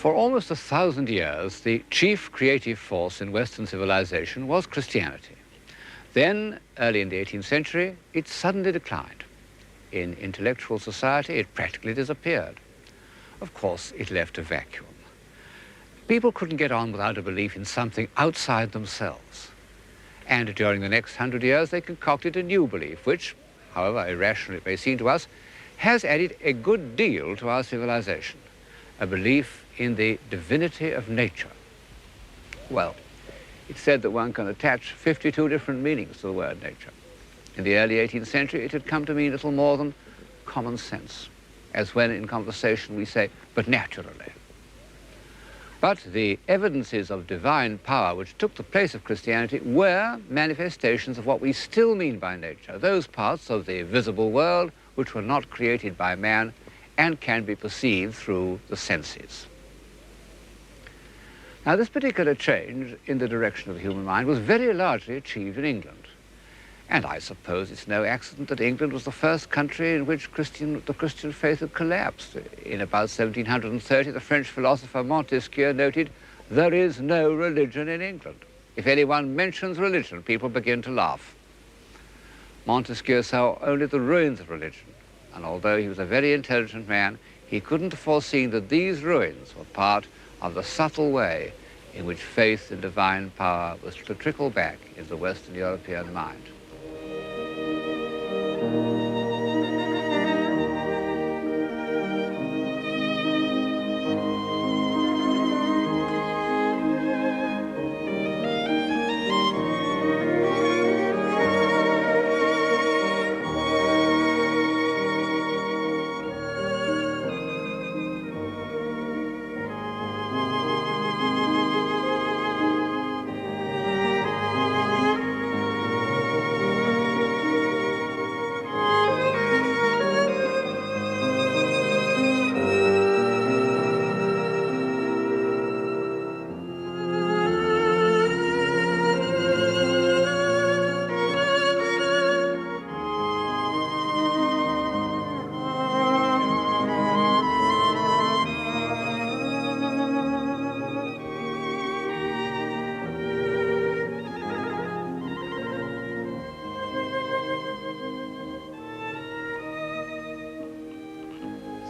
For almost 1,000 years, the chief creative force in Western civilization was Christianity. Then, early in the 18th century, it suddenly declined. In intellectual society, it practically disappeared. Of course, it left a vacuum. People couldn't get on without a belief in something outside themselves. And during the next 100 years, they concocted a new belief, which, however irrational it may seem to us, has added a good deal to our civilization, a belief in the divinity of nature. Well, it's said that one can attach 52 different meanings to the word nature. In the early 18th century, it had come to mean little more than common sense, as when in conversation we say, but naturally. But the evidences of divine power which took the place of Christianity were manifestations of what we still mean by nature, those parts of the visible world which were not created by man and can be perceived through the senses. Now, this particular change in the direction of the human mind was very largely achieved in England. And I suppose it's no accident that England was the first country in which the Christian faith had collapsed. In about 1730, the French philosopher Montesquieu noted, "There is no religion in England. If anyone mentions religion, people begin to laugh." Montesquieu saw only the ruins of religion, and although he was a very intelligent man, he couldn't have foreseen that these ruins were part of the subtle way in which faith in divine power was to trickle back into the Western European mind.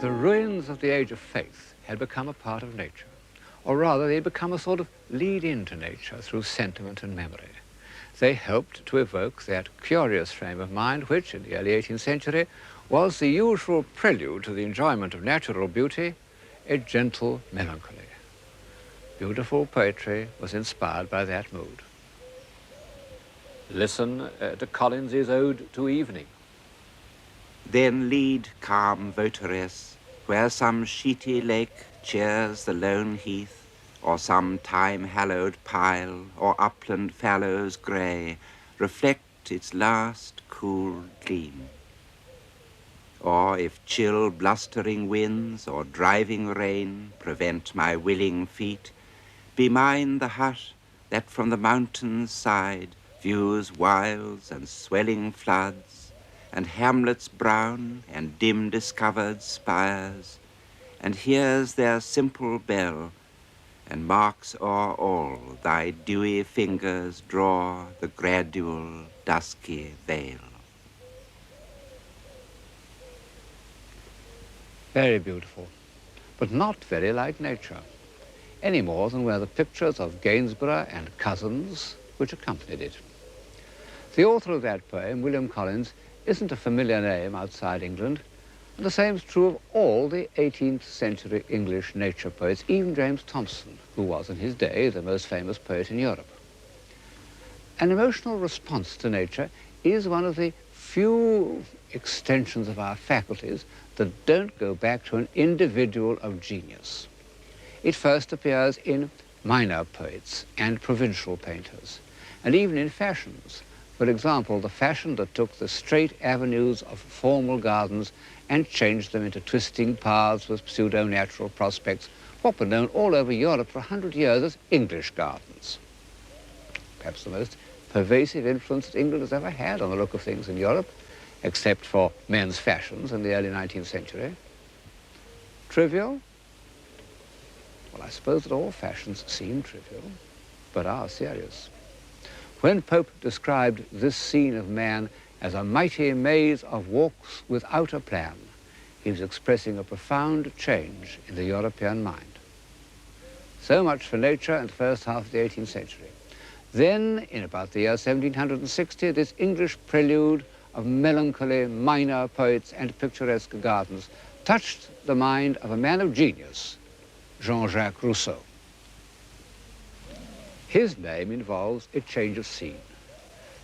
The ruins of the age of faith had become a part of nature, or rather they had become a sort of lead-in to nature through sentiment and memory. They helped to evoke that curious frame of mind which, in the early 18th century, was the usual prelude to the enjoyment of natural beauty, a gentle melancholy. Beautiful poetry was inspired by that mood. Listen to Collins's Ode to Evening. Then lead, calm votaress, where some sheety lake cheers the lone heath, or some time-hallowed pile, or upland fallows grey, reflect its last cool gleam. Or if chill blustering winds or driving rain prevent my willing feet, be mine the hut that from the mountain's side views wilds and swelling floods, and hamlets brown and dim-discovered spires, and hears their simple bell, and marks o'er all thy dewy fingers draw the gradual dusky veil. Very beautiful, but not very like nature, any more than were the pictures of Gainsborough and Cousins which accompanied it. The author of that poem, William Collins, isn't a familiar name outside England, and the same is true of all the 18th century English nature poets, even James Thomson, who was in his day the most famous poet in Europe. An emotional response to nature is one of the few extensions of our faculties that don't go back to an individual of genius. It first appears in minor poets and provincial painters, and even in fashions. For example, the fashion that took the straight avenues of formal gardens and changed them into twisting paths with pseudo-natural prospects, what were known all over Europe for 100 years as English gardens. Perhaps the most pervasive influence that England has ever had on the look of things in Europe, except for men's fashions in the early 19th century. Trivial? Well, I suppose that all fashions seem trivial, but are serious. When Pope described this scene of man as a mighty maze of walks without a plan, he was expressing a profound change in the European mind. So much for nature in the first half of the 18th century. Then, in about the year 1760, this English prelude of melancholy minor poets and picturesque gardens touched the mind of a man of genius, Jean-Jacques Rousseau. His name involves a change of scene,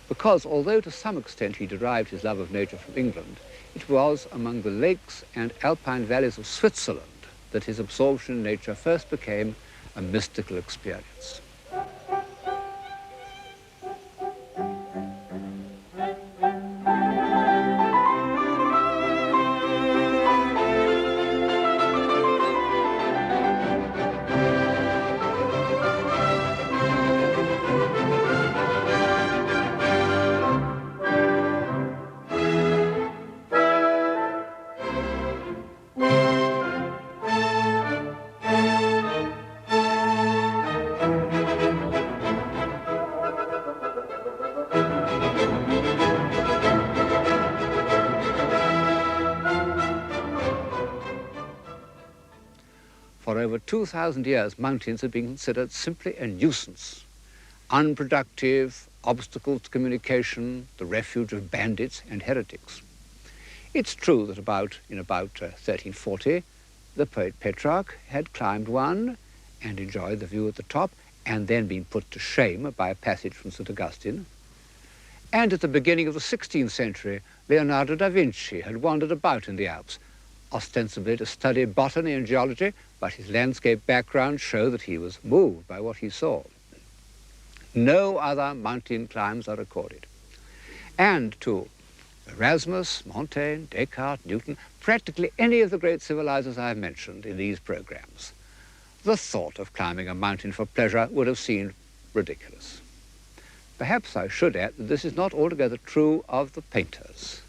because although to some extent he derived his love of nature from England, it was among the lakes and alpine valleys of Switzerland that his absorption in nature first became a mystical experience. For over 2,000 years, mountains have been considered simply a nuisance, unproductive, obstacles to communication, the refuge of bandits and heretics. It's true that in about 1340, the poet Petrarch had climbed one and enjoyed the view at the top, and then been put to shame by a passage from St. Augustine. And at the beginning of the 16th century, Leonardo da Vinci had wandered about in the Alps, ostensibly to study botany and geology, but his landscape background showed that he was moved by what he saw. No other mountain climbs are recorded. And to Erasmus, Montaigne, Descartes, Newton, practically any of the great civilizers I have mentioned in these programs, the thought of climbing a mountain for pleasure would have seemed ridiculous. Perhaps I should add that this is not altogether true of the painters.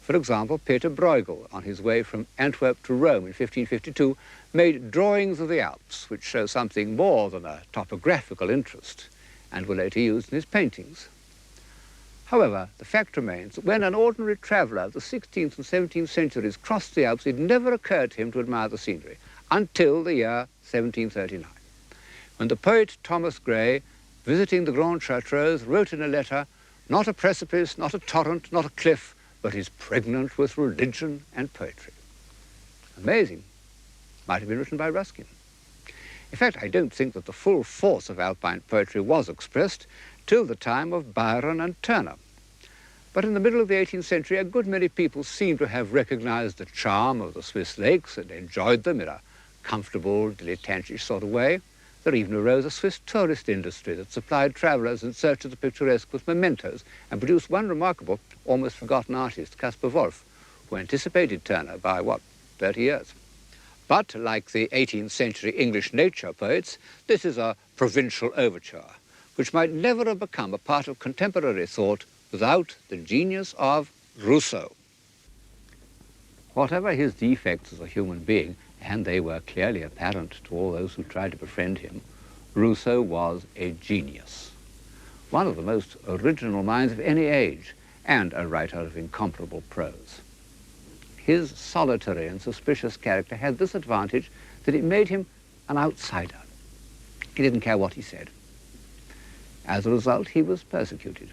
For example, Peter Bruegel, on his way from Antwerp to Rome in 1552, made drawings of the Alps, which show something more than a topographical interest, and were later used in his paintings. However, the fact remains that when an ordinary traveller of the 16th and 17th centuries crossed the Alps, it never occurred to him to admire the scenery until the year 1739, when the poet Thomas Gray, visiting the Grand Chartreuse, wrote in a letter, "Not a precipice, not a torrent, not a cliff, but is pregnant with religion and poetry." Amazing. Might have been written by Ruskin. In fact, I don't think that the full force of Alpine poetry was expressed till the time of Byron and Turner. But in the middle of the 18th century, a good many people seem to have recognized the charm of the Swiss lakes and enjoyed them in a comfortable, dilettantish sort of way. There even arose a Swiss tourist industry that supplied travelers in search of the picturesque with mementos and produced one remarkable, almost forgotten artist, Caspar Wolff, who anticipated Turner by, 30 years. But like the 18th century English nature poets, this is a provincial overture, which might never have become a part of contemporary thought without the genius of Rousseau. Whatever his defects as a human being, and they were clearly apparent to all those who tried to befriend him, Rousseau was a genius, one of the most original minds of any age, and a writer of incomparable prose. His solitary and suspicious character had this advantage, that it made him an outsider. He didn't care what he said. As a result, he was persecuted.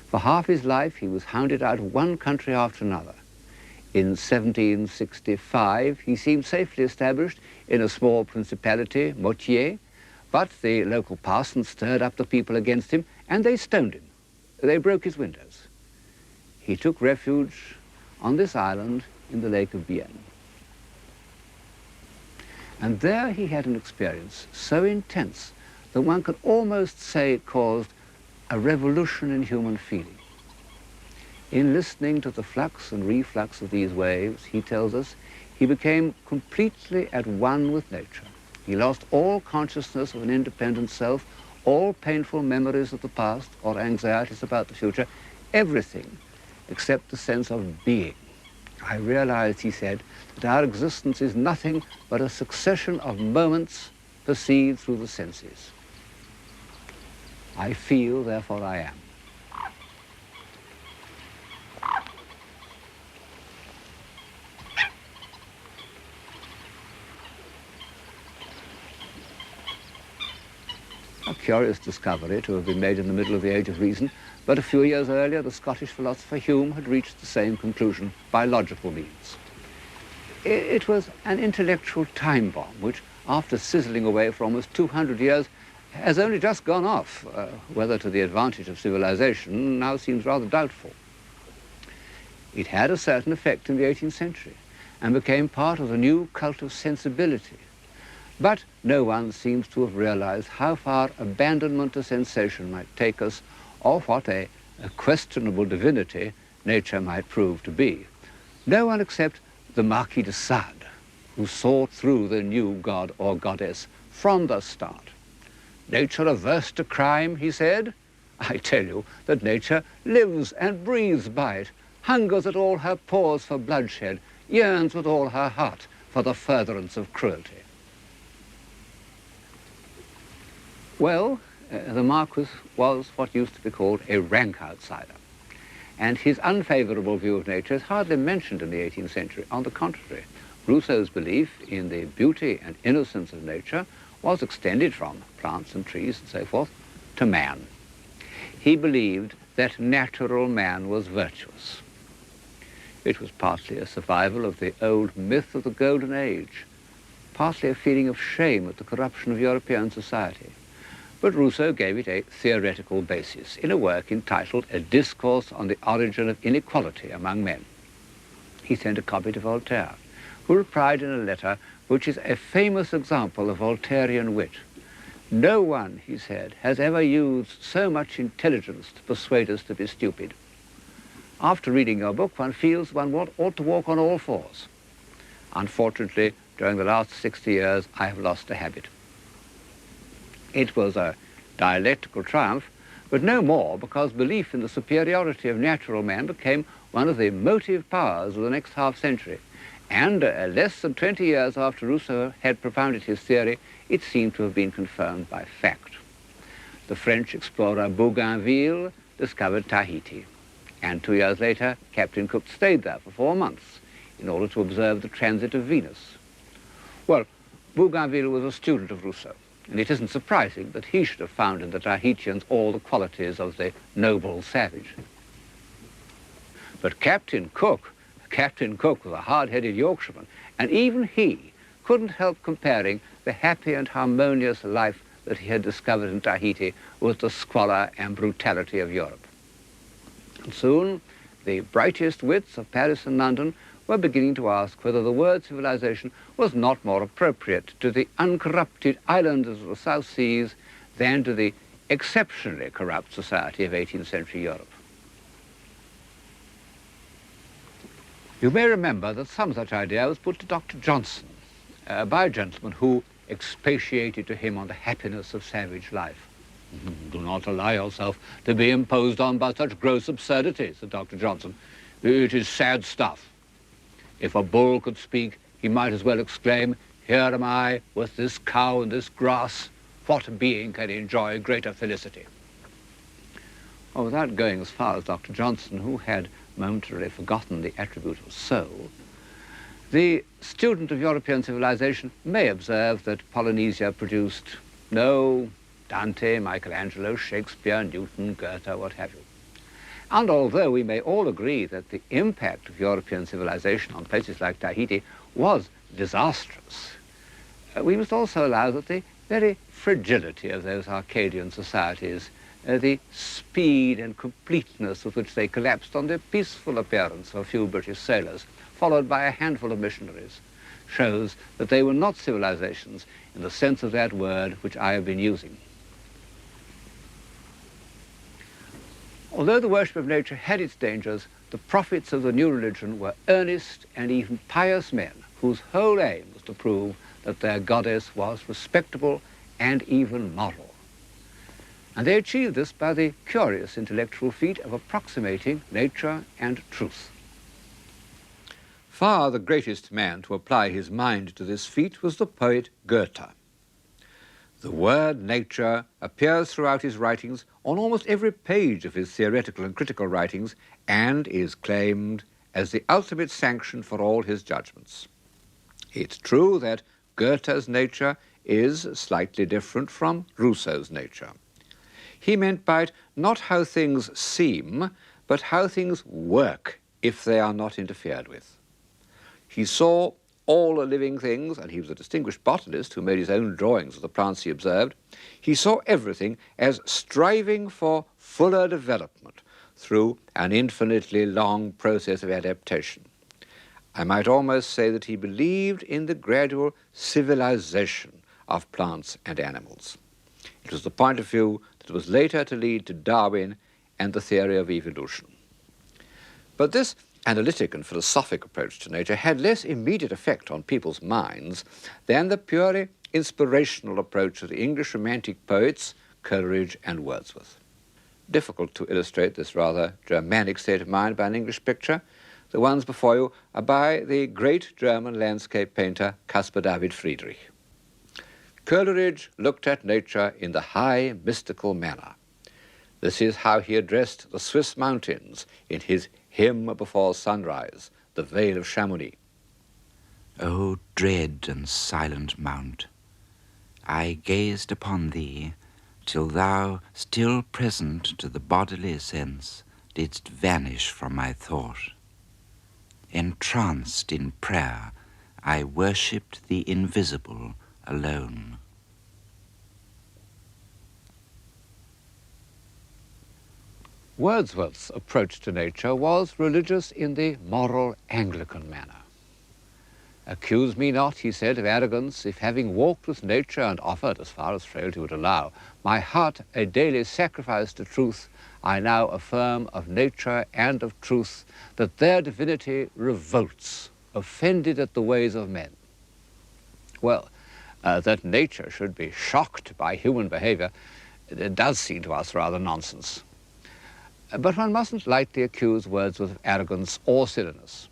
For half his life, he was hounded out of one country after another. In 1765, he seemed safely established in a small principality, Motier, but the local parson stirred up the people against him, and they stoned him. They broke his windows. He took refuge on this island in the Lake of Bienne. And there he had an experience so intense that one could almost say it caused a revolution in human feeling. In listening to the flux and reflux of these waves, he tells us, he became completely at one with nature. He lost all consciousness of an independent self, all painful memories of the past or anxieties about the future, everything except the sense of being. I realized, he said, that our existence is nothing but a succession of moments perceived through the senses. I feel, therefore I am. A curious discovery to have been made in the middle of the Age of Reason, but a few years earlier the Scottish philosopher Hume had reached the same conclusion by logical means. It was an intellectual time bomb which, after sizzling away for almost 200 years, has only just gone off. Whether to the advantage of civilization now seems rather doubtful. It had a certain effect in the 18th century and became part of the new cult of sensibility. But no one seems to have realized how far abandonment to sensation might take us, or what a questionable divinity nature might prove to be. No one except the Marquis de Sade, who saw through the new god or goddess from the start. Nature averse to crime, he said. I tell you that nature lives and breathes by it, hungers at all her pores for bloodshed, yearns with all her heart for the furtherance of cruelty. Well, the Marquis was what used to be called a rank outsider, and his unfavourable view of nature is hardly mentioned in the 18th century. On the contrary, Rousseau's belief in the beauty and innocence of nature was extended from plants and trees and so forth to man. He believed that natural man was virtuous. It was partly a survival of the old myth of the Golden Age, partly a feeling of shame at the corruption of European society. But Rousseau gave it a theoretical basis in a work entitled A Discourse on the Origin of Inequality Among Men. He sent a copy to Voltaire, who replied in a letter which is a famous example of Voltairean wit. No one, he said, has ever used so much intelligence to persuade us to be stupid. After reading your book, one feels one ought to walk on all fours. Unfortunately, during the last 60 years, I have lost the habit. It was a dialectical triumph, but no more, because belief in the superiority of natural man became one of the motive powers of the next half-century. And less than 20 years after Rousseau had propounded his theory, it seemed to have been confirmed by fact. The French explorer Bougainville discovered Tahiti, and 2 years later, Captain Cook stayed there for 4 months in order to observe the transit of Venus. Well, Bougainville was a student of Rousseau, and it isn't surprising that he should have found in the Tahitians all the qualities of the noble savage. But Captain Cook was a hard-headed Yorkshireman, and even he couldn't help comparing the happy and harmonious life that he had discovered in Tahiti with the squalor and brutality of Europe. And soon, the brightest wits of Paris and London were beginning to ask whether the word civilization was not more appropriate to the uncorrupted islanders of the South Seas than to the exceptionally corrupt society of 18th century Europe. You may remember that some such idea was put to Dr. Johnson by a gentleman who expatiated to him on the happiness of savage life. Do not allow yourself to be imposed on by such gross absurdities, said Dr. Johnson. It is sad stuff. If a bull could speak, he might as well exclaim, "Here am I with this cow and this grass. What being can enjoy greater felicity?" Well, without going as far as Dr. Johnson, who had momentarily forgotten the attribute of soul, the student of European civilization may observe that Polynesia produced no Dante, Michelangelo, Shakespeare, Newton, Goethe, what have you. And although we may all agree that the impact of European civilization on places like Tahiti was disastrous, we must also allow that the very fragility of those Arcadian societies, the speed and completeness with which they collapsed on the peaceful appearance of a few British sailors, followed by a handful of missionaries, shows that they were not civilizations in the sense of that word which I have been using. Although the worship of nature had its dangers, the prophets of the new religion were earnest and even pious men whose whole aim was to prove that their goddess was respectable and even moral. And they achieved this by the curious intellectual feat of approximating nature and truth. Far the greatest man to apply his mind to this feat was the poet Goethe. The word nature appears throughout his writings on almost every page of his theoretical and critical writings and is claimed as the ultimate sanction for all his judgments. It's true that Goethe's nature is slightly different from Rousseau's nature. He meant by it not how things seem, but how things work if they are not interfered with. He saw all the living things, and he was a distinguished botanist who made his own drawings of the plants he observed. He saw everything as striving for fuller development through an infinitely long process of adaptation. I might almost say that he believed in the gradual civilization of plants and animals. It was the point of view that was later to lead to Darwin and the theory of evolution. But this analytic and philosophic approach to nature had less immediate effect on people's minds than the purely inspirational approach of the English Romantic poets Coleridge and Wordsworth. Difficult to illustrate this rather Germanic state of mind by an English picture. The ones before you are by the great German landscape painter Caspar David Friedrich. Coleridge looked at nature in the high mystical manner. This is how he addressed the Swiss mountains in his Hymn Before Sunrise, the Vale of Chamonix. O dread and silent mount, I gazed upon thee till thou, still present to the bodily sense, didst vanish from my thought. Entranced in prayer, I worshipped the invisible alone. Wordsworth's approach to nature was religious in the moral Anglican manner. Accuse me not, he said, of arrogance, if having walked with nature and offered, as far as frailty would allow, my heart a daily sacrifice to truth, I now affirm of nature and of truth that their divinity revolts, offended at the ways of men. Well, that nature should be shocked by human behavior, it does seem to us rather nonsense. But one mustn't lightly accuse Wordsworth of arrogance or silliness.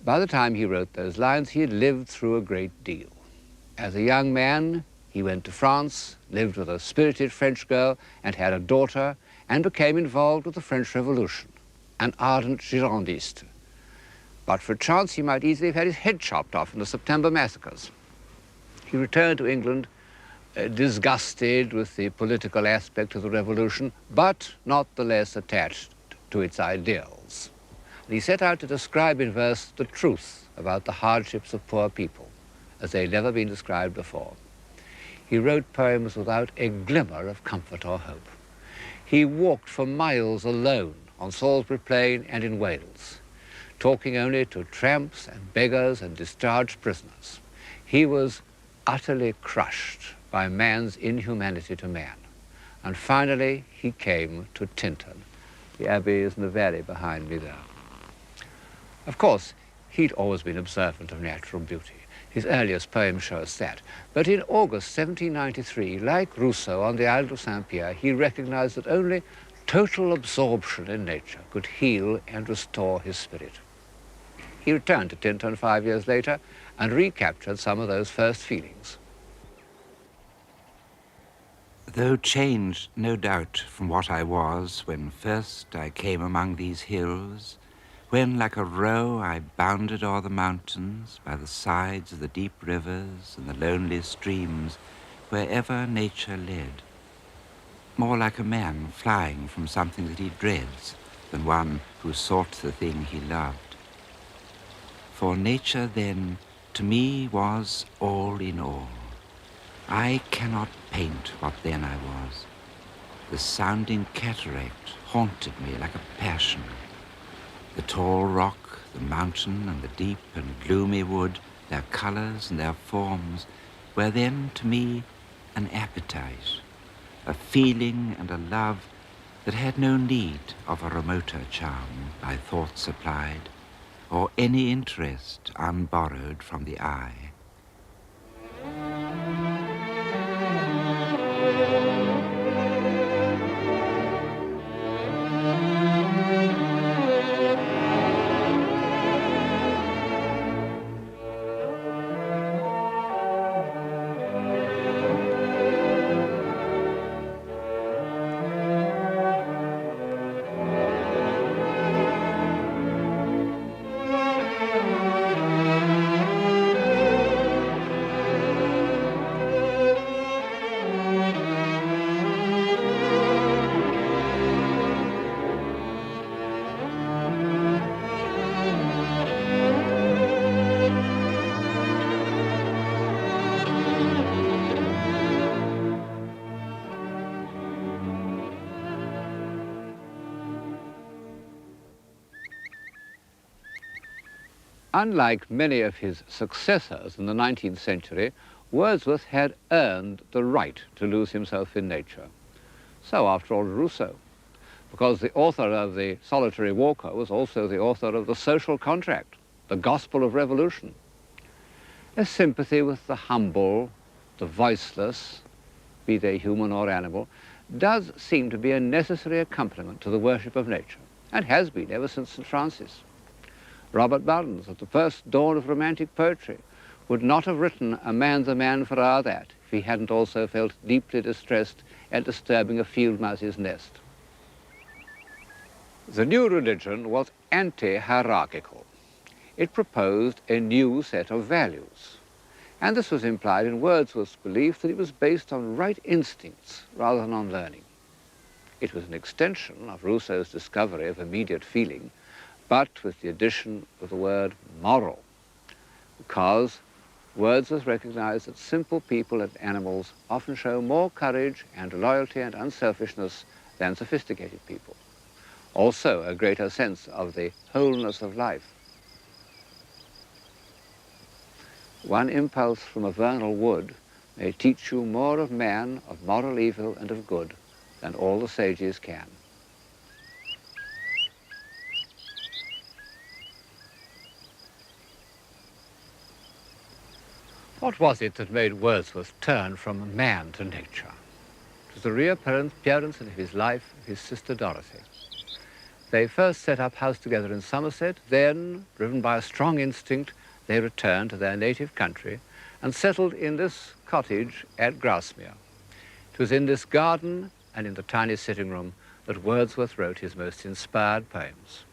By the time he wrote those lines, he had lived through a great deal. As a young man, he went to France, lived with a spirited French girl, and had a daughter, and became involved with the French Revolution, an ardent Girondist. But for chance, he might easily have had his head chopped off in the September massacres. He returned to England, disgusted with the political aspect of the revolution, but not the less attached to its ideals. And he set out to describe in verse the truth about the hardships of poor people, as they'd never been described before. He wrote poems without a glimmer of comfort or hope. He walked for miles alone on Salisbury Plain and in Wales, talking only to tramps and beggars and discharged prisoners. He was utterly crushed by man's inhumanity to man. And finally, he came to Tintern. The abbey is in the valley behind me there. Of course, he'd always been observant of natural beauty. His earliest poems show us that. But in August 1793, like Rousseau on the Isle of Saint-Pierre, he recognized that only total absorption in nature could heal and restore his spirit. He returned to Tintern 5 years later and recaptured some of those first feelings. Though changed, no doubt, from what I was when first I came among these hills, when like a roe I bounded o'er the mountains by the sides of the deep rivers and the lonely streams, wherever nature led, more like a man flying from something that he dreads than one who sought the thing he loved. For nature then to me was all in all. I cannot paint what then I was. The sounding cataract haunted me like a passion. The tall rock, the mountain, and the deep and gloomy wood, their colors and their forms, were then to me an appetite, a feeling and a love that had no need of a remoter charm by thought supplied, or any interest unborrowed from the eye. Unlike many of his successors in the 19th century, Wordsworth had earned the right to lose himself in nature. So, after all, Rousseau, because the author of The Solitary Walker was also the author of The Social Contract, the Gospel of Revolution. A sympathy with the humble, the voiceless, be they human or animal, does seem to be a necessary accompaniment to the worship of nature, and has been ever since St. Francis. Robert Burns, at the first dawn of romantic poetry, would not have written A Man's a Man for Our That if he hadn't also felt deeply distressed at disturbing a field mouse's nest. The new religion was anti-hierarchical. It proposed a new set of values, and this was implied in Wordsworth's belief that it was based on right instincts rather than on learning. It was an extension of Rousseau's discovery of immediate feeling, but with the addition of the word moral, because Wordsworth recognized that simple people and animals often show more courage and loyalty and unselfishness than sophisticated people. Also, a greater sense of the wholeness of life. One impulse from a vernal wood may teach you more of man, of moral evil and of good, than all the sages can. What was it that made Wordsworth turn from man to nature? It was the reappearance in his life of his sister Dorothy. They first set up house together in Somerset, then, driven by a strong instinct, they returned to their native country and settled in this cottage at Grasmere. It was in this garden and in the tiny sitting room that Wordsworth wrote his most inspired poems.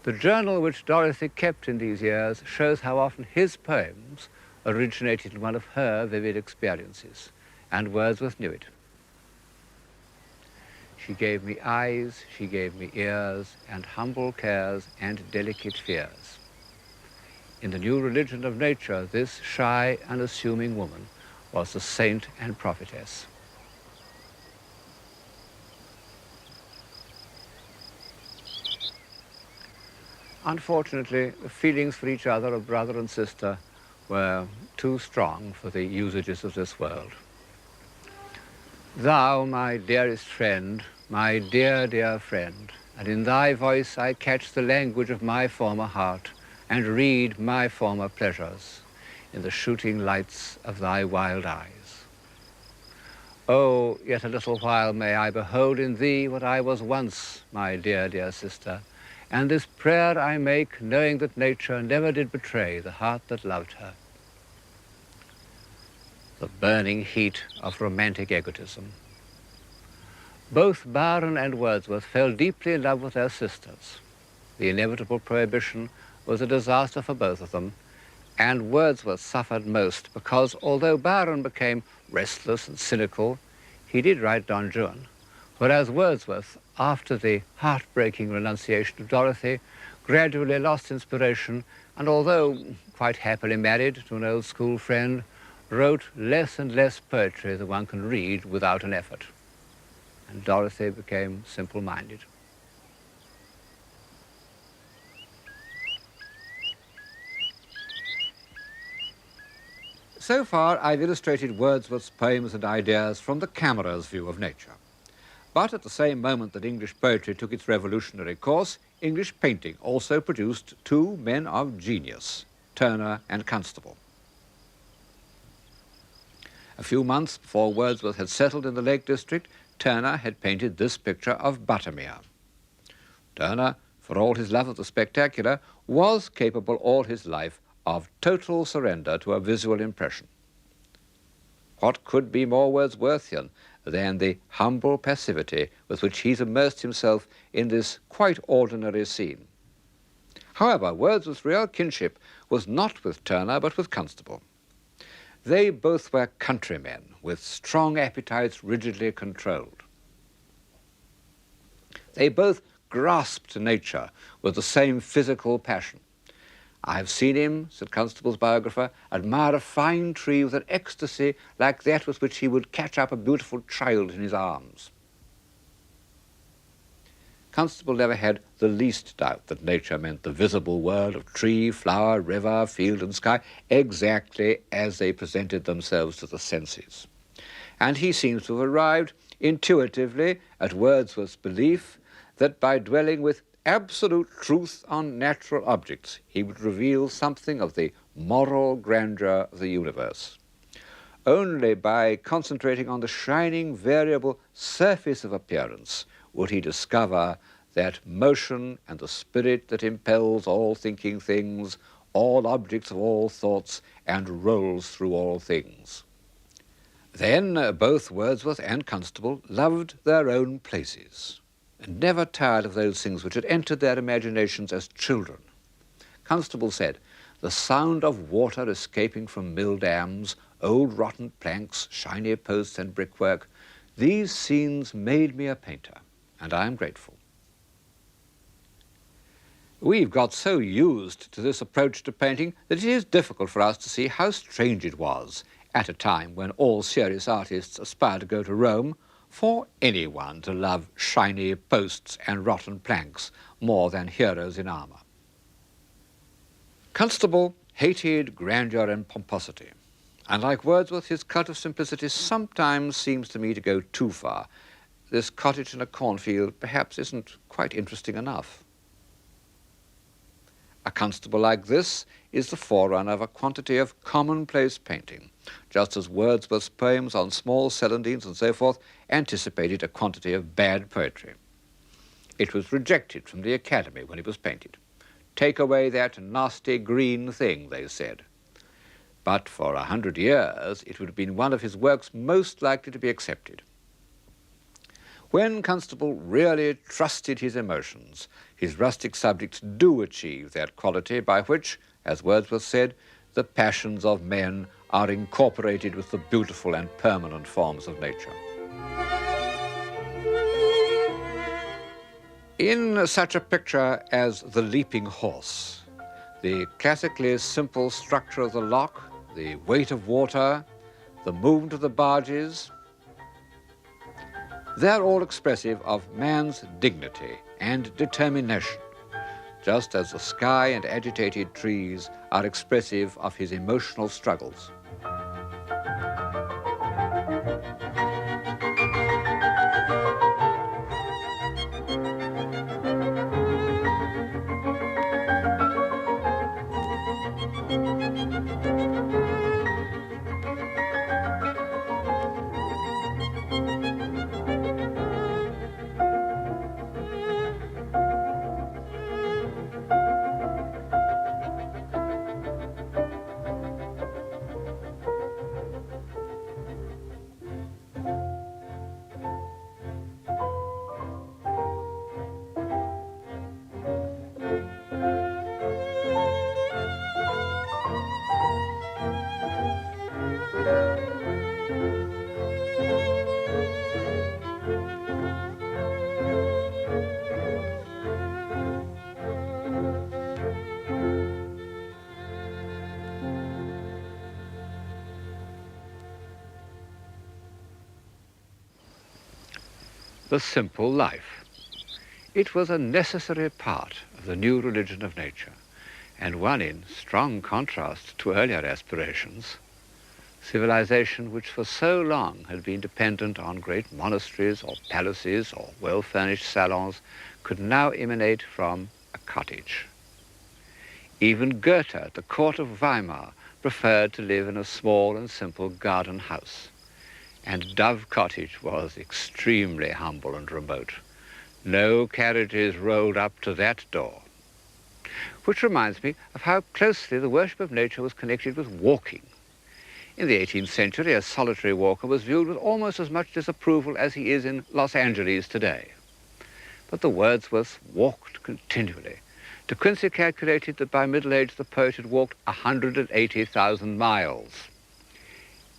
The journal which Dorothy kept in these years shows how often his poems originated in one of her vivid experiences, and Wordsworth knew it. She gave me eyes, she gave me ears, and humble cares and delicate fears. In the new religion of nature, this shy, unassuming woman was the saint and prophetess. Unfortunately, the feelings for each other of brother and sister were too strong for the usages of this world. Thou, my dearest friend, my dear, dear friend, and in thy voice I catch the language of my former heart, and read my former pleasures in the shooting lights of thy wild eyes. Oh, yet a little while may I behold in thee what I was once, my dear, dear sister, and this prayer I make, knowing that nature never did betray the heart that loved her. The burning heat of romantic egotism. Both Byron and Wordsworth fell deeply in love with their sisters. The inevitable prohibition was a disaster for both of them, and Wordsworth suffered most because although Byron became restless and cynical, he did write Don Juan, whereas Wordsworth, after the heartbreaking renunciation of Dorothy, gradually lost inspiration and although quite happily married to an old school friend, wrote less and less poetry than one can read without an effort. And Dorothy became simple-minded. So far, I've illustrated Wordsworth's poems and ideas from the camera's view of nature. But at the same moment that English poetry took its revolutionary course, English painting also produced two men of genius, Turner and Constable. A few months before Wordsworth had settled in the Lake District, Turner had painted this picture of Buttermere. Turner, for all his love of the spectacular, was capable all his life of total surrender to a visual impression. What could be more Wordsworthian than the humble passivity with which he's immersed himself in this quite ordinary scene? However, Wordsworth's real kinship was not with Turner, but with Constable. They both were countrymen with strong appetites rigidly controlled. They both grasped nature with the same physical passion. I have seen him, said Constable's biographer, admire a fine tree with an ecstasy like that with which he would catch up a beautiful child in his arms. Constable never had the least doubt that nature meant the visible world of tree, flower, river, field and sky, exactly as they presented themselves to the senses. And he seems to have arrived intuitively at Wordsworth's belief that by dwelling with absolute truth on natural objects, he would reveal something of the moral grandeur of the universe. Only by concentrating on the shining, variable surface of appearance would he discover that motion and the spirit that impels all thinking things, all objects of all thoughts, and rolls through all things. Then both Wordsworth and Constable loved their own places, and never tired of those things which had entered their imaginations as children. Constable said, "The sound of water escaping from mill dams, old rotten planks, shiny posts and brickwork, these scenes made me a painter, and I am grateful." We've got so used to this approach to painting that it is difficult for us to see how strange it was, at a time when all serious artists aspire to go to Rome, for anyone to love shiny posts and rotten planks more than heroes in armour. Constable hated grandeur and pomposity, and like Wordsworth, his cult of simplicity sometimes seems to me to go too far. This cottage in a cornfield perhaps isn't quite interesting enough. A constable like this is the forerunner of a quantity of commonplace painting, just as Wordsworth's poems on small celandines and so forth anticipated a quantity of bad poetry. It was rejected from the Academy when it was painted. "Take away that nasty green thing," they said. But for 100 years it would have been one of his works most likely to be accepted. When Constable really trusted his emotions, his rustic subjects do achieve that quality by which, as Wordsworth said, the passions of men are incorporated with the beautiful and permanent forms of nature. In such a picture as The Leaping Horse, the classically simple structure of the lock, the weight of water, the movement of the barges, they're all expressive of man's dignity and determination, just as the sky and agitated trees are expressive of his emotional struggles. The simple life. It was a necessary part of the new religion of nature, and one in strong contrast to earlier aspirations. Civilization, which for so long had been dependent on great monasteries or palaces or well-furnished salons, could now emanate from a cottage. Even Goethe at the court of Weimar preferred to live in a small and simple garden house. And Dove Cottage was extremely humble and remote. No carriages rolled up to that door. Which reminds me of how closely the worship of nature was connected with walking. In the 18th century, a solitary walker was viewed with almost as much disapproval as he is in Los Angeles today. But the Wordsworths walked continually. De Quincey calculated that by middle age the poet had walked 180,000 miles.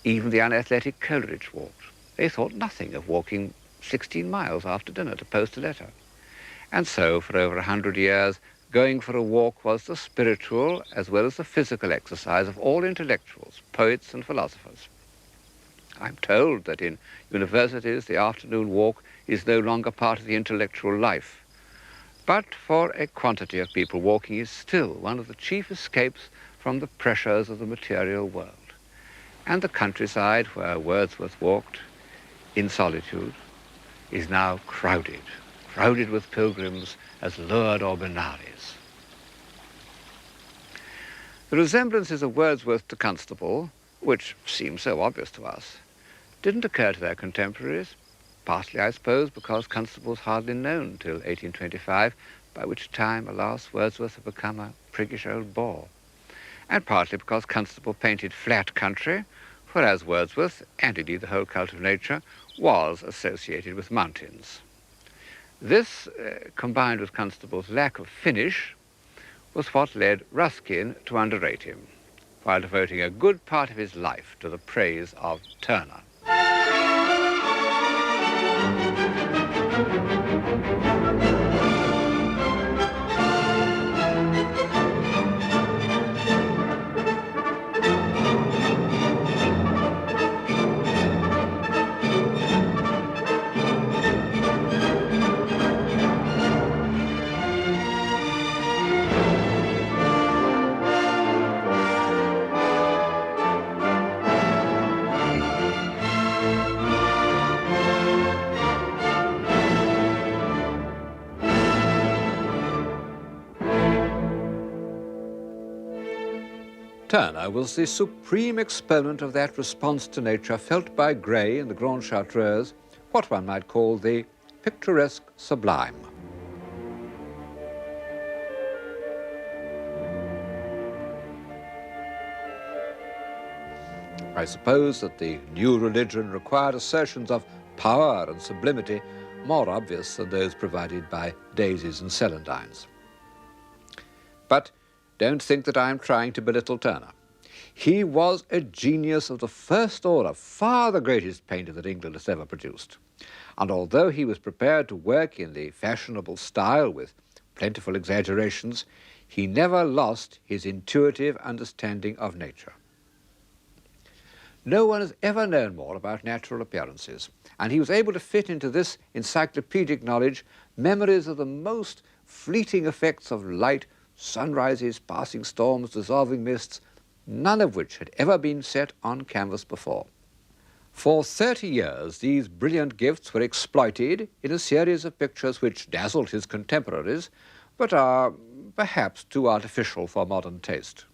Even the unathletic Coleridge walked. They thought nothing of walking 16 miles after dinner to post a letter. And so, for over 100 years, going for a walk was the spiritual as well as the physical exercise of all intellectuals, poets and philosophers. I'm told that in universities the afternoon walk is no longer part of the intellectual life. but for a quantity of people walking is still one of the chief escapes from the pressures of the material world. And the countryside where Wordsworth walked in solitude is now crowded with pilgrims as lured or Benares. The resemblances of Wordsworth to Constable, which seem so obvious to us, didn't occur to their contemporaries, partly, I suppose, because Constable was hardly known till 1825, by which time, alas, Wordsworth had become a priggish old bore, and partly because Constable painted flat country, whereas Wordsworth, and indeed the whole cult of nature, was associated with mountains. This, combined with Constable's lack of finish, was what led Ruskin to underrate him, while devoting a good part of his life to the praise of Turner. Turner was the supreme exponent of that response to nature felt by Gray in the Grande Chartreuse, what one might call the picturesque sublime. I suppose that the new religion required assertions of power and sublimity more obvious than those provided by daisies and celandines. But don't think that I am trying to belittle Turner. He was a genius of the first order, far the greatest painter that England has ever produced. And although he was prepared to work in the fashionable style with plentiful exaggerations, he never lost his intuitive understanding of nature. No one has ever known more about natural appearances, and he was able to fit into this encyclopedic knowledge memories of the most fleeting effects of light, sunrises, passing storms, dissolving mists, none of which had ever been set on canvas before. For 30 years, these brilliant gifts were exploited in a series of pictures which dazzled his contemporaries, but are perhaps too artificial for modern taste.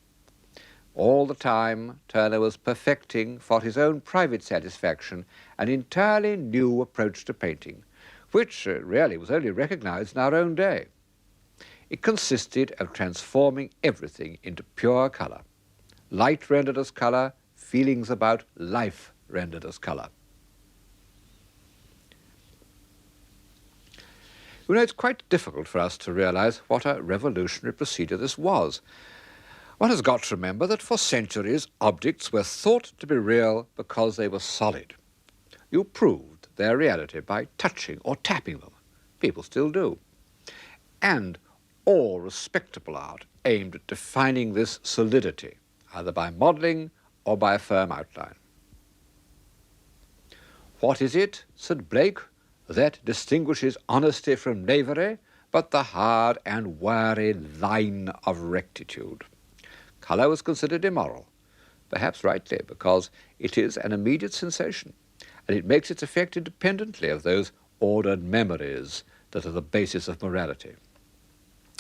All the time, Turner was perfecting, for his own private satisfaction, an entirely new approach to painting, which really was only recognized in our own day. It consisted of transforming everything into pure color. Light rendered as color, feelings about life rendered as color. You know, it's quite difficult for us to realize what a revolutionary procedure this was. One has got to remember that for centuries, objects were thought to be real because they were solid. You proved their reality by touching or tapping them. People still do. And all respectable art aimed at defining this solidity, either by modelling or by a firm outline. What is it, said Blake, that distinguishes honesty from knavery, but the hard and wary line of rectitude? Colour was considered immoral, perhaps rightly, because it is an immediate sensation, and it makes its effect independently of those ordered memories that are the basis of morality.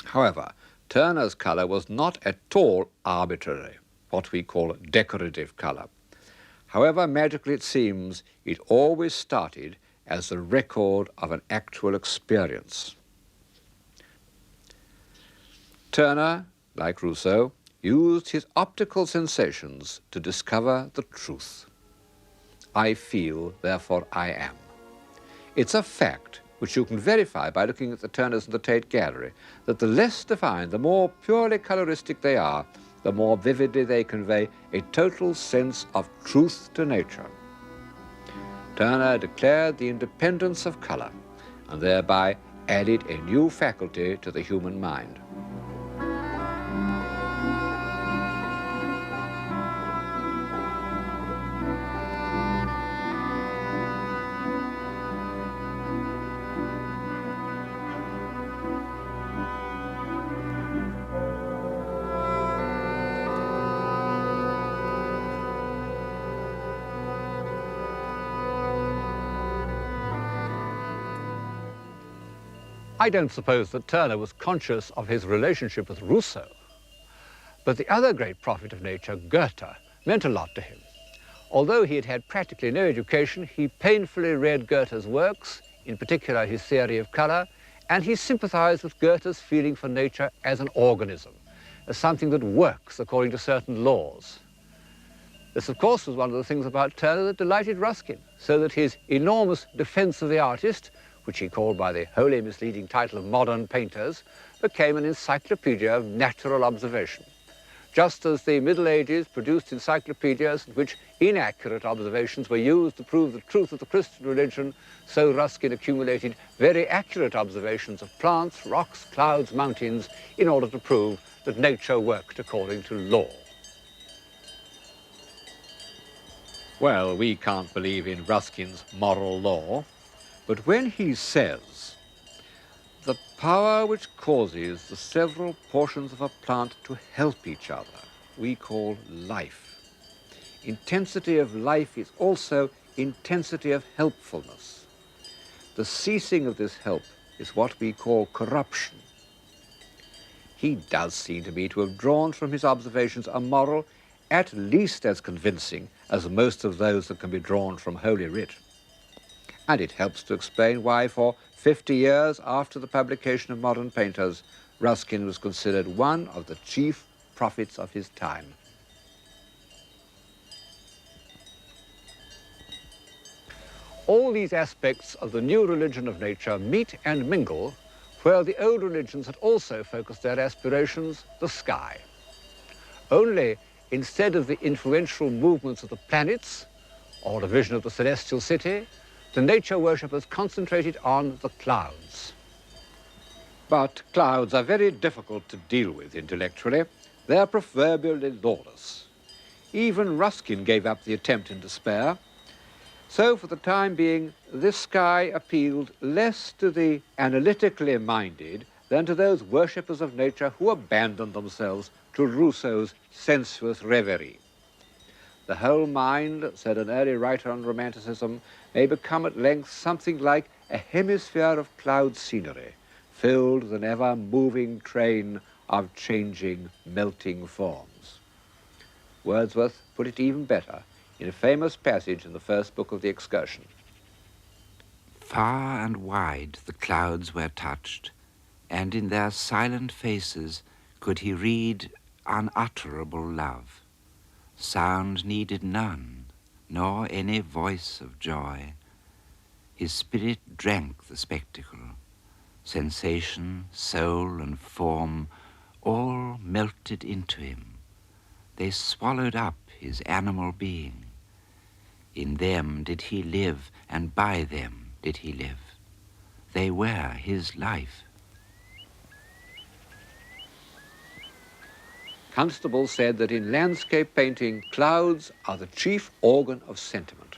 However, Turner's colour was not at all arbitrary, what we call decorative colour. However magical it seems, it always started as the record of an actual experience. Turner, like Rousseau, used his optical sensations to discover the truth. I feel, therefore I am. It's a fact which you can verify by looking at the Turners in the Tate Gallery, that the less defined, the more purely coloristic they are, the more vividly they convey a total sense of truth to nature. Turner declared the independence of colour, and thereby added a new faculty to the human mind. I don't suppose that Turner was conscious of his relationship with Rousseau, but the other great prophet of nature, Goethe, meant a lot to him. Although he had had practically no education, he painfully read Goethe's works, in particular his theory of colour, and he sympathized with Goethe's feeling for nature as an organism, as something that works according to certain laws. This, of course, was one of the things about Turner that delighted Ruskin, so that his enormous defence of the artist, which he called by the wholly misleading title of Modern Painters, became an encyclopedia of natural observation. Just as the Middle Ages produced encyclopedias in which inaccurate observations were used to prove the truth of the Christian religion, so Ruskin accumulated very accurate observations of plants, rocks, clouds, mountains, in order to prove that nature worked according to law. Well, we can't believe in Ruskin's moral law, but when he says, "The power which causes the several portions of a plant to help each other, we call life. Intensity of life is also intensity of helpfulness. The ceasing of this help is what we call corruption." He does seem to me to have drawn from his observations a moral at least as convincing as most of those that can be drawn from Holy Writ. And it helps to explain why for 50 years after the publication of Modern Painters, Ruskin was considered one of the chief prophets of his time. All these aspects of the new religion of nature meet and mingle where the old religions had also focused their aspirations, the sky. Only instead of the influential movements of the planets or a vision of the celestial city, the nature worshippers concentrated on the clouds. But clouds are very difficult to deal with intellectually. They are proverbially lawless. Even Ruskin gave up the attempt in despair. So for the time being, this sky appealed less to the analytically minded than to those worshippers of nature who abandoned themselves to Rousseau's sensuous reverie. The whole mind, said an early writer on Romanticism, may become at length something like a hemisphere of cloud scenery, filled with an ever-moving train of changing, melting forms. Wordsworth put it even better in a famous passage in the first book of the Excursion. Far and wide the clouds were touched, and in their silent faces could he read unutterable love. Sound needed none, nor any voice of joy. His spirit drank the spectacle. Sensation, soul, and form all melted into him. They swallowed up his animal being. In them did he live, and by them did he live. They were his life. Constable said that in landscape painting, clouds are the chief organ of sentiment.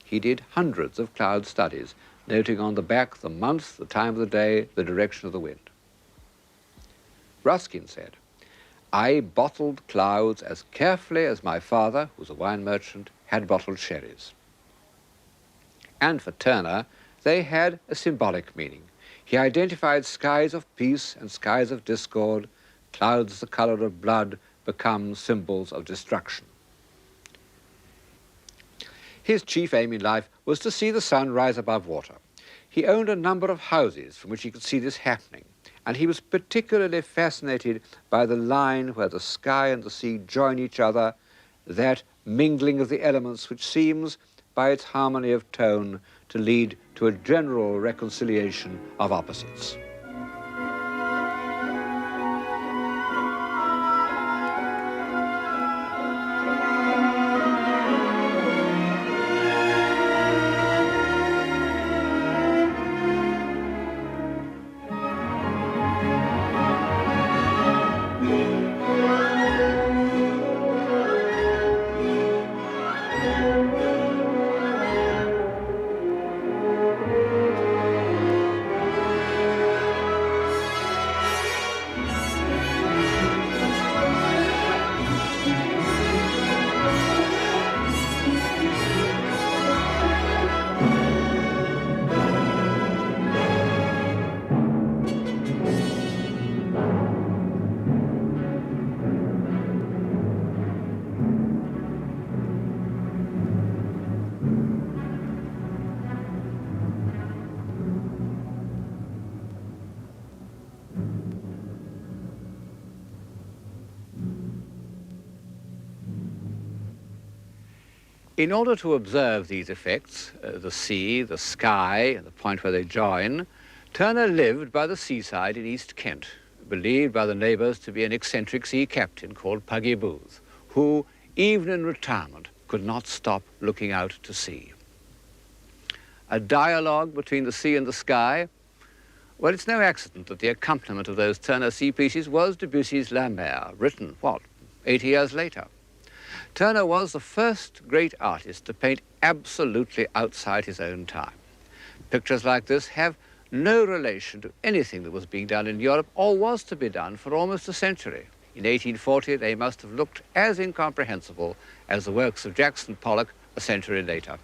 He did hundreds of cloud studies, noting on the back the month, the time of the day, the direction of the wind. Ruskin said, "I bottled clouds as carefully as my father, who was a wine merchant, had bottled sherries." And for Turner, they had a symbolic meaning. He identified skies of peace and skies of discord. Clouds the color of blood become symbols of destruction. His chief aim in life was to see the sun rise above water. He owned a number of houses from which he could see this happening, and he was particularly fascinated by the line where the sky and the sea join each other, that mingling of the elements which seems, by its harmony of tone, to lead to a general reconciliation of opposites. In order to observe these effects, the sea, the sky, the point where they join, Turner lived by the seaside in East Kent, believed by the neighbours to be an eccentric sea captain called Puggy Booth, who, even in retirement, could not stop looking out to sea. A dialogue between the sea and the sky. Well, it's no accident that the accompaniment of those Turner sea pieces was Debussy's La Mer, written, 80 years later. Turner was the first great artist to paint absolutely outside his own time. Pictures like this have no relation to anything that was being done in Europe or was to be done for almost a century. In 1840, they must have looked as incomprehensible as the works of Jackson Pollock a century later.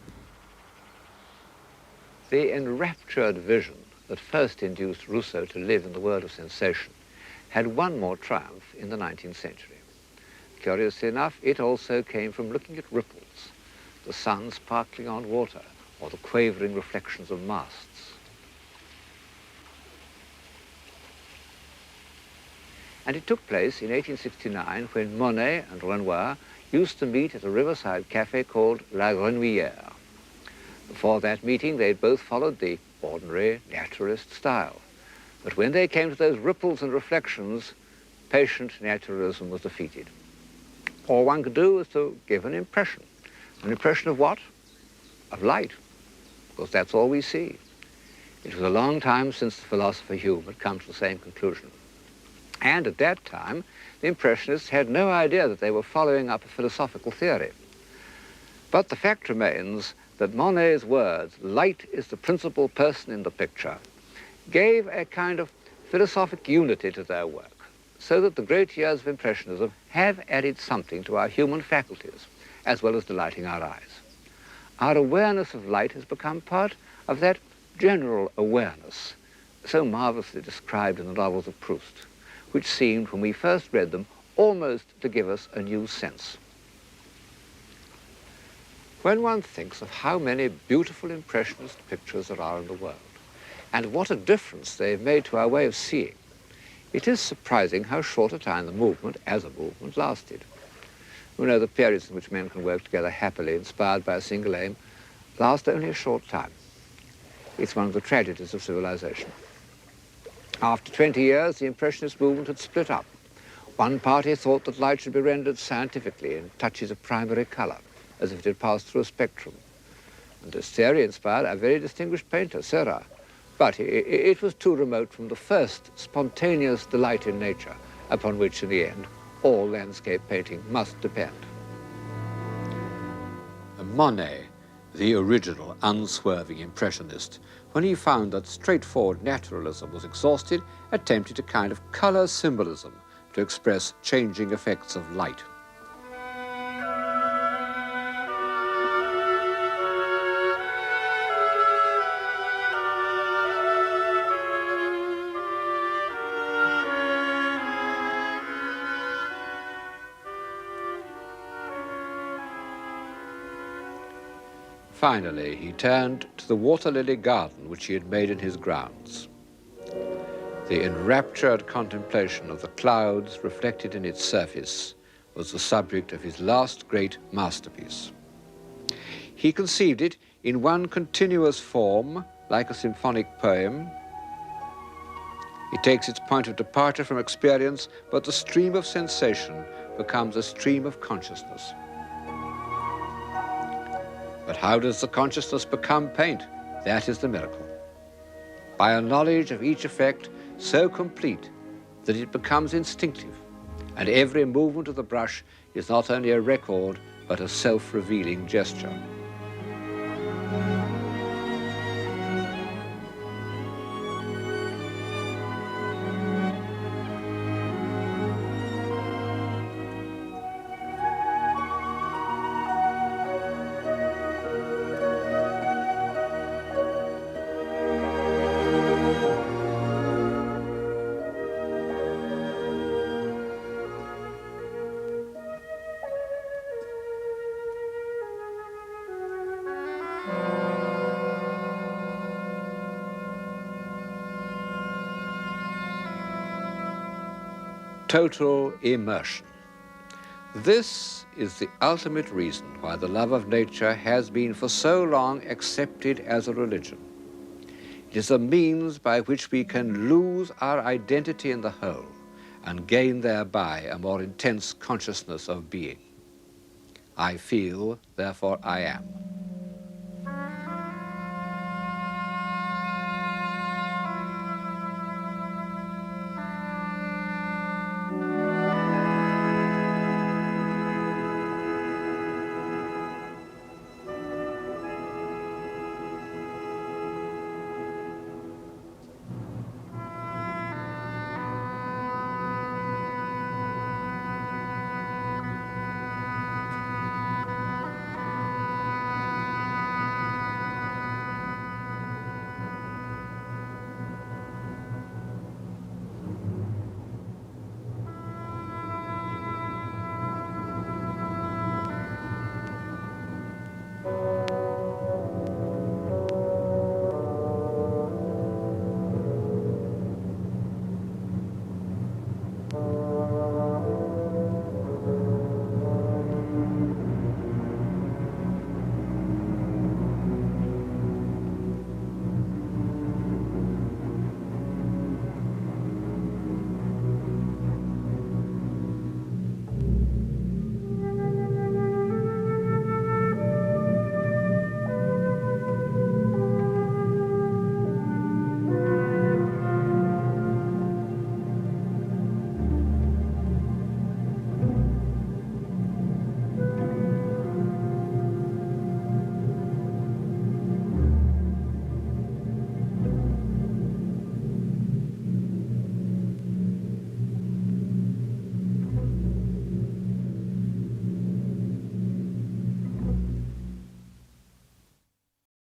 The enraptured vision that first induced Rousseau to live in the world of sensation had one more triumph in the 19th century. Curiously enough, it also came from looking at ripples, the sun sparkling on water, or the quavering reflections of masts. And it took place in 1869 when Monet and Renoir used to meet at a riverside cafe called La Grenouillère. Before that meeting, they'd both followed the ordinary naturalist style. But when they came to those ripples and reflections, patient naturalism was defeated. All one could do was to give an impression. An impression of what? Of light, because that's all we see. It was a long time since the philosopher Hume had come to the same conclusion. And at that time, the Impressionists had no idea that they were following up a philosophical theory. But the fact remains that Monet's words, light is the principal person in the picture, gave a kind of philosophic unity to their work, so that the great years of Impressionism have added something to our human faculties, as well as delighting our eyes. Our awareness of light has become part of that general awareness, so marvelously described in the novels of Proust, which seemed, when we first read them, almost to give us a new sense. When one thinks of how many beautiful Impressionist pictures there are in the world, and what a difference they've made to our way of seeing, it is surprising how short a time the movement, as a movement, lasted. We know the periods in which men can work together happily, inspired by a single aim, last only a short time. It's one of the tragedies of civilization. After 20 years, the Impressionist movement had split up. One party thought that light should be rendered scientifically in touches of primary color, as if it had passed through a spectrum. And this theory inspired a very distinguished painter, Seurat. But it was too remote from the first spontaneous delight in nature, upon which, in the end, all landscape painting must depend. Monet, the original unswerving Impressionist, when he found that straightforward naturalism was exhausted, attempted a kind of color symbolism to express changing effects of light. Finally, he turned to the water-lily garden which he had made in his grounds. The enraptured contemplation of the clouds reflected in its surface was the subject of his last great masterpiece. He conceived it in one continuous form, like a symphonic poem. It takes its point of departure from experience, but the stream of sensation becomes a stream of consciousness. But how does the consciousness become paint? That is the miracle. By a knowledge of each effect so complete that it becomes instinctive, and every movement of the brush is not only a record, but a self-revealing gesture. Total immersion. This is the ultimate reason why the love of nature has been for so long accepted as a religion. It is a means by which we can lose our identity in the whole and gain thereby a more intense consciousness of being. I feel, therefore I am.